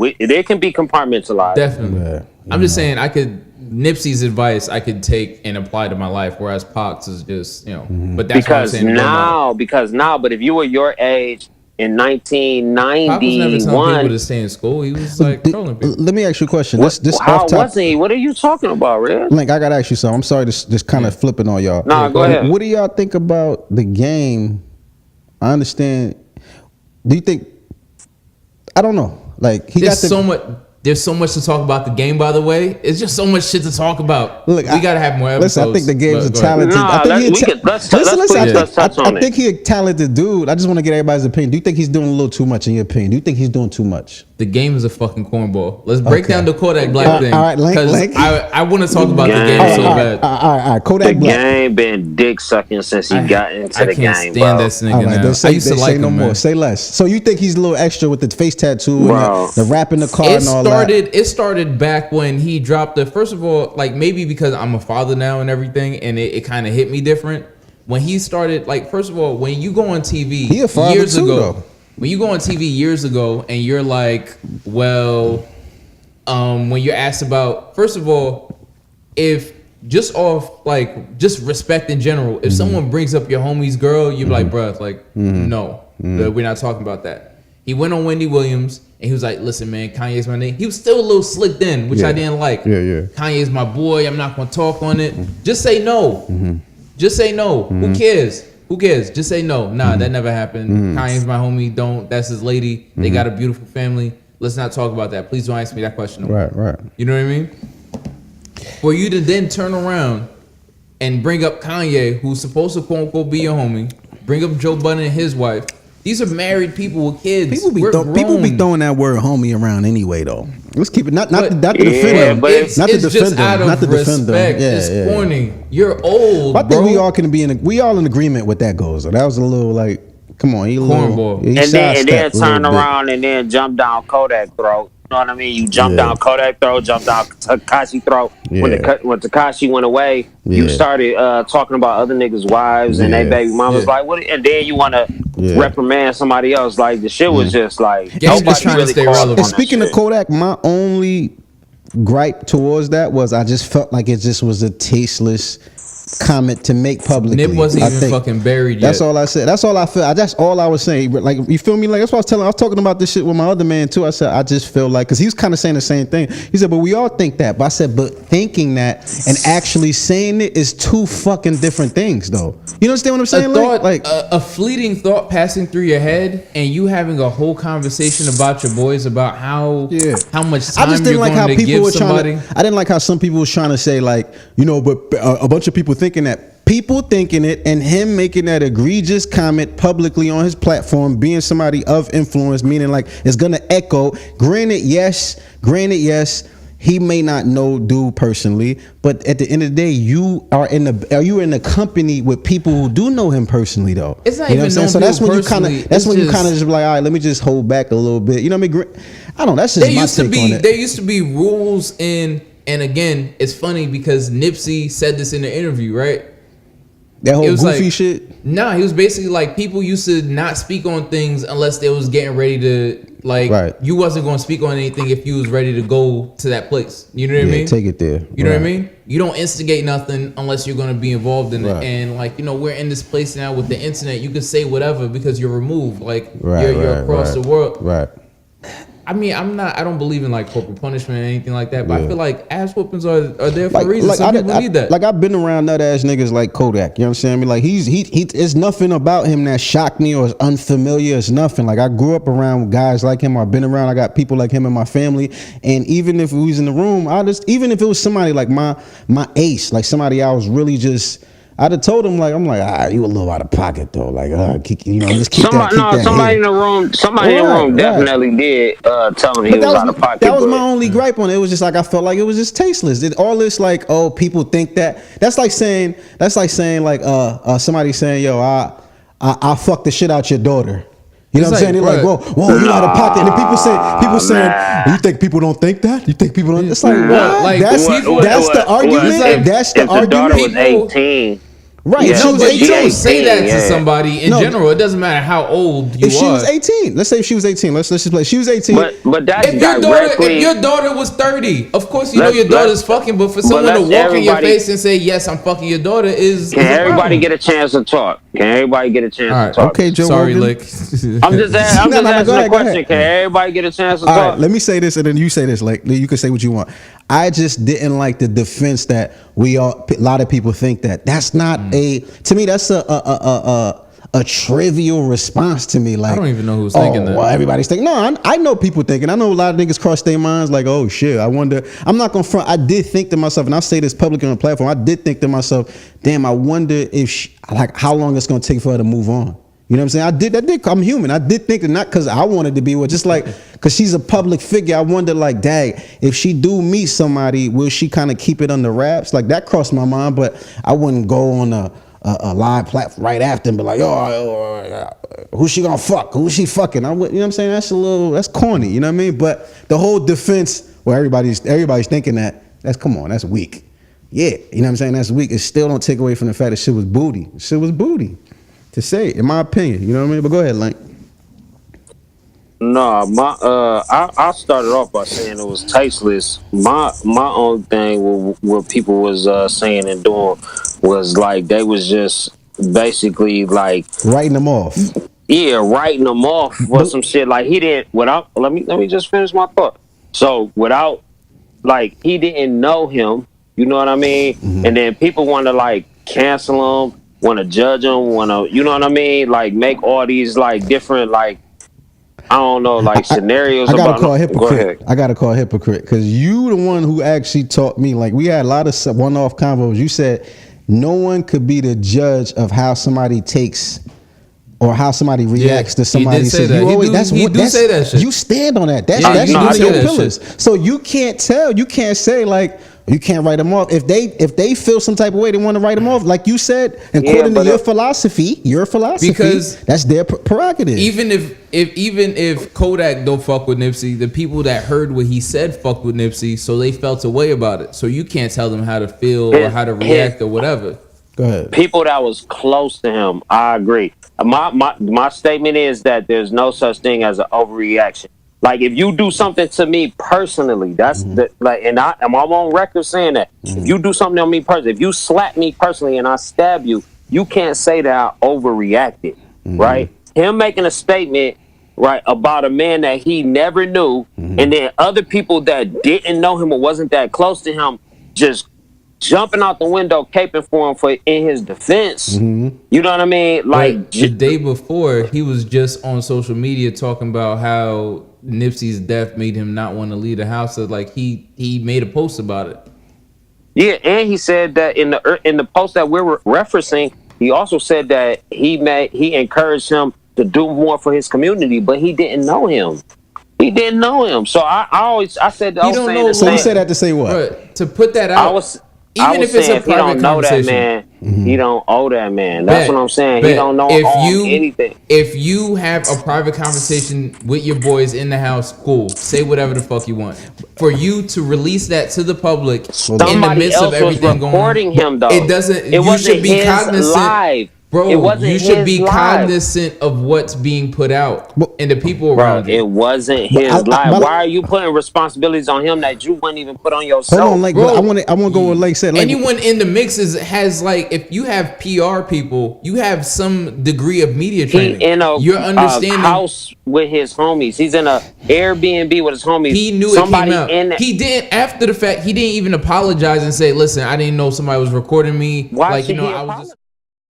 It can be compartmentalized. Definitely. Yeah, I'm just saying Nipsey's advice I could take and apply to my life, whereas Pac's is just, but that's what I'm saying. Because now, but if you were your age in Pac was never telling people 1991, to stay in school. He was like trolling people. let me ask you a question. how wasn't he? What are you talking about, Red? Link, I gotta ask you something. I'm sorry to just kind of flipping on y'all. Nah, go ahead. What do y'all think about the game? I understand. Do you think? I don't know. Like There's so much to talk about the game, by the way. It's just so much shit to talk about. Look, we gotta have more episodes. Listen, I think the game's a talented. Nah, let's touch on I think he's a talented dude. I just want to get everybody's opinion. Do you think he's doing a little too much in your opinion? Do you think he's doing too much? The game is a fucking cornball. Let's break down the Kodak Black thing. All right, Link. I want to talk about the game so bad. All right. Kodak the Black. game been dick sucking since he got into the game, I can't stand this nigga now. I used to like him, man. Say less. So you think he's a little extra with the face tattoo Bro. and the rap in the car and all that? It started back when he dropped first of all, like maybe because I'm a father now and everything, and it kind of hit me different. When he started, like, first of all, when you go on TV years ago, when you go on TV years ago and you're like, well, when you're asked about, first of all, if just respect in general, if someone brings up your homie's girl, you're like, bruh, like, no, we're not talking about that. He went on Wendy Williams and he was like, listen, man, Kanye's my name. He was still a little slicked in, which I didn't like. Yeah. Kanye's my boy. I'm not going to talk on it. Just say no. Just say no. Who cares? Just say no. Nah, that never happened. Kanye's my homie. That's his lady. They got a beautiful family. Let's not talk about that. Please don't ask me that question. Right. You know what I mean? For you to then turn around and bring up Kanye, who's supposed to quote unquote be your homie, bring up Joe Budden and his wife. These are married people with kids. People be throwing that word homie around anyway, though. Let's keep it not to defend them. But it's just out of respect. It's corny. You're old, I think we all can we all in agreement with that goes. So that was a little like, come on, cornball. And then turn around and then jump down Kodak throat. You know what I mean? You jump down Kodak throat, jump down Tekashi throat. When Tekashi went away, you started talking about other niggas' wives and they baby mamas. Like, what? And then you want to reprimand somebody else. Like, the shit was just like nobody trying really to stay called relevant. on And speaking that of shit. Kodak, my only gripe towards that was I just felt like it just was a tasteless comment to make publicly. Nip wasn't even fucking buried yet. That's all I said. That's all I feel. That's all I was saying. Like, you feel me? Like, that's what I was telling. I was talking about this shit with my other man too. I said I just feel like, because he was kind of saying the same thing. He said, but we all think that. But I said, but thinking that and actually saying it is two fucking different things, though. You understand what I'm saying? A fleeting thought passing through your head, and you having a whole conversation about your boys about how much time I just didn't you're like going how to people give were somebody. I didn't like how some people was trying to say, like, you know, but a bunch of people thinking that. People thinking it and him making that egregious comment publicly on his platform, being somebody of influence, meaning like it's gonna echo. Granted, yes, he may not know dude personally, but at the end of the day, you are in the company with people who do know him personally, though. It's not you know even what I'm saying? So that's when you kind of just be like, all right, let me just hold back a little bit. You know what I mean? I don't know. That's just my take on it. There used to be rules in, and again, it's funny because Nipsey said this in the interview, right? That whole goofy shit? Nah, he was basically like, people used to not speak on things unless they was getting ready to, like, you wasn't going to speak on anything if you was ready to go to that place. You know what I mean? Take it there. You know what I mean? You don't instigate nothing unless you're going to be involved in it. And, like, you know, we're in this place now with the internet. You can say whatever because you're removed. Like, you're across the world. Right. I mean, I don't believe in like corporal punishment or anything like that, but I feel like ass whoopings are there for a reason. Some people need that. Like, I've been around nut ass niggas like Kodak. You understand me? Like, he it's nothing about him that shocked me or is unfamiliar. It's nothing. Like, I grew up around guys like him. I've been around. I got people like him in my family. And even if we was in the room, even if it was somebody like my ace, like somebody I was really just. I'd have told him, like, I'm like, you a little out of pocket though, like, you know, just keep that. Somebody in the room definitely did tell him he was out of pocket. That was my only gripe on it. It was just like I felt like it was just tasteless. All this like, oh, people think that. That's like saying like somebody saying, yo, I fuck the shit out your daughter. You know what I'm saying? They're like, whoa, you out of pocket. And then people saying, you think people don't think that? You think people don't? It's like, what? Like, that's the argument. That's the argument. If the daughter was 18, Right. Yeah, no, but you don't 18, say that to somebody in general. It doesn't matter how old you are. If she was 18, let's say she was 18. Let's just play. She was 18. But that's if your daughter was 30, of course you know your daughter's fucking. But for someone to walk in your face and say, "Yes, I'm fucking your daughter," is everybody get a chance to talk? Can everybody get a chance to talk? Okay, Joe. Sorry, Lick. I'm just asking the question. Can everybody get a chance to talk? All right, let me say this, and then you say this. Like, you can say what you want. I just didn't like the defense that a lot of people think that's not to me, that's a trivial response to me. Like, I don't even know who's thinking that. Well, everybody's thinking. No, I know people thinking. I know a lot of niggas cross their minds like, oh shit, I wonder. I'm not gonna front. I did think to myself, and I say this publicly on the platform. I did think to myself, damn, I wonder if how long it's gonna take for her to move on. You know what I'm saying? I did. I'm human. I did think that, not because I wanted to be with, just like because she's a public figure. I wonder, like, dang, if she do meet somebody, will she kind of keep it under wraps? Like, that crossed my mind, but I wouldn't go on a live platform right after and be like, who's she gonna fuck? Who's she fucking? You know what I'm saying? That's corny. You know what I mean? But the whole defense, where everybody's thinking that's weak. Yeah, you know what I'm saying? That's weak. It still don't take away from the fact that shit was booty. Shit was booty. To say it, in my opinion, you know what I mean? But go ahead, Link. No, I started off by saying it was tasteless. My own thing, what people was saying and doing, was like they was just basically like writing them off. Yeah, writing them off for some shit. Like, he didn't. Without, let me just finish my thought. So without, like, he didn't know him. You know what I mean? Mm-hmm. And then people want to like cancel him. Want to judge them, you know what I mean? Like, make all these like different, like, I don't know, like scenarios. I gotta call a hypocrite. I gotta call a hypocrite because you the one who actually taught me. Like, we had a lot of one-off convos. You said no one could be the judge of how somebody takes or how somebody reacts to somebody. He did say that. He do say that shit. You stand on that. That's one of your pillars. So you can't tell. You can't say like. You can't write them off. If they feel some type of way, they want to write them off. Like you said, according to your philosophy, because that's their prerogative. Even if Kodak don't fuck with Nipsey, the people that heard what he said fuck with Nipsey, so they felt a way about it. So you can't tell them how to feel or how to react or whatever. Go ahead. People that was close to him, I agree. My statement is that there's no such thing as an overreaction. Like, if you do something to me personally, that's and I'm on record saying that. If you do something to me personally, if you slap me personally and I stab you, you can't say that I overreacted, right? Him making a statement, right, about a man that he never knew, and then other people that didn't know him or wasn't that close to him just jumping out the window, caping for him in his defense. You know what I mean? Like, the day before, he was just on social media talking about how Nipsey's death made him not want to leave the house. So, like, he made a post about it. Yeah, and he said that in the post that we're referencing, he also said that he encouraged him to do more for his community, but he didn't know him. He didn't know him. So I said I was saying the same. So you said that to say what? But to put that out. Even if it's a private conversation, he don't owe that man. That's what I'm saying. He don't know anything. If you have a private conversation with your boys in the house, cool. Say whatever the fuck you want. For you to release that to the public in the midst of everything going on, recording him though. It doesn't. You should be cognizant. Live. Bro, you should be cognizant of what's being put out and the people around you. It wasn't his life. Why are you putting responsibilities on him that you wouldn't even put on yourself? Hold on, like, bro, I want to go with Lake said. Like, anyone in the mix has like, if you have PR people, you have some degree of media training. He in a house with his homies. He's in a Airbnb with his homies. He knew somebody it came out. He didn't, after the fact, he didn't even apologize and say, "Listen, I didn't know somebody was recording me." Why like, should you know, he I was just